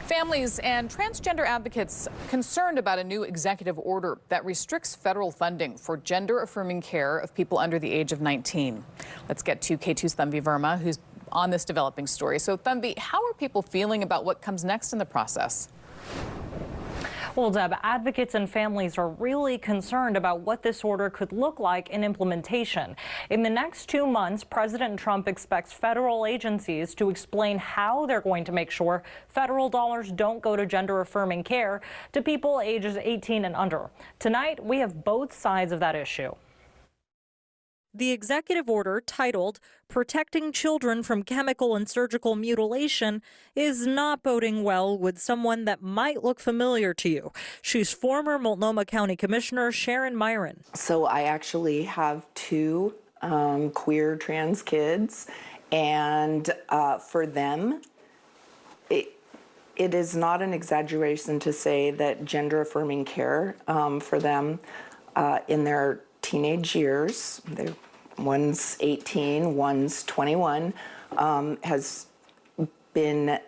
Families and transgender advocates concerned about a new executive order that restricts federal funding for gender-affirming care of people under the age of 19. Let's get to Katu's Thanvi Verma, who's on this developing story. So, Thanvi, how are people feeling about what comes next in the process? Well, Deb, advocates and families are really concerned about what this order could look like in implementation. In the next 2 months, President Trump expects federal agencies to explain how they're going to make sure federal dollars don't go to gender-affirming care to people ages 18 and under. Tonight, we have both sides of that issue. The executive order, titled Protecting Children from Chemical and Surgical Mutilation, is not boding well with someone that might look familiar to you. She's former Multnomah County Commissioner Sharon Meieran. So I actually have two queer trans kids, and for them, it is not an exaggeration to say that gender-affirming care for them in their teenage years, one's 18, one's 21, has been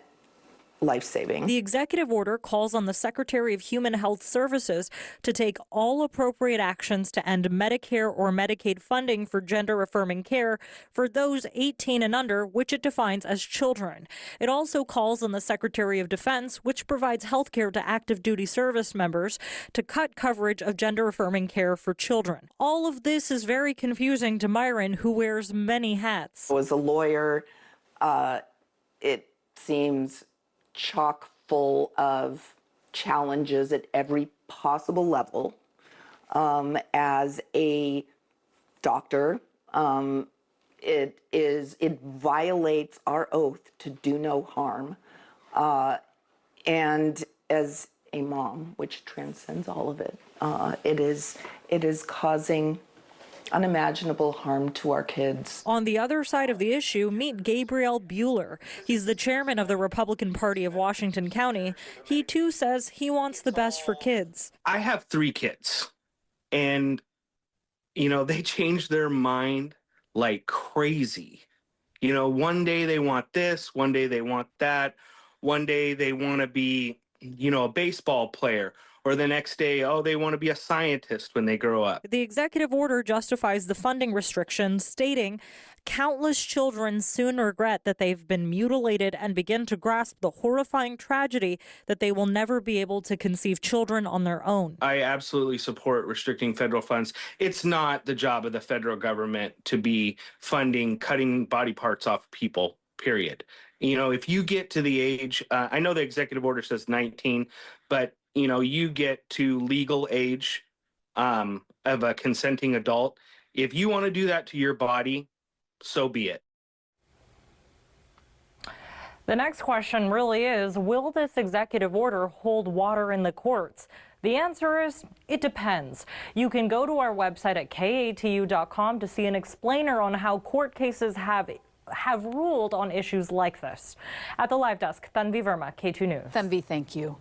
life-saving. The executive order calls on the Secretary of Human Health Services to take all appropriate actions to end Medicare or Medicaid funding for gender-affirming care for those 18 and under, which it defines as children. It also calls on the Secretary of Defense, which provides health care to active duty service members, to cut coverage of gender-affirming care for children. All of this is very confusing to Meieran, who wears many hats. As a lawyer, it seems chock full of challenges at every possible level. As a doctor, it violates our oath to do no harm. And as a mom, which transcends all of it, it is causing unimaginable harm to our kids. On the other side of the issue, meet Gabriel Bueller. He's the chairman of the Republican Party of Washington County. He too says he wants the best for kids. I have 3 kids, and they change their mind like crazy. One day they want this, one day they want that, one day they want to be a baseball player, or the next day, they want to be a scientist when they grow up. The executive order justifies the funding restrictions, stating, countless children soon regret that they've been mutilated and begin to grasp the horrifying tragedy that they will never be able to conceive children on their own. I absolutely support restricting federal funds. It's not the job of the federal government to be funding cutting body parts off people, period. If you get to the age, I know the executive order says 19, but you get to legal age of a consenting adult. If you want to do that to your body, so be it. The next question really is, will this executive order hold water in the courts? The answer is, it depends. You can go to our website at katu.com to see an explainer on how court cases have ruled on issues like this. At the live desk, Thanvi Verma, K2 News. Thanvi, thank you.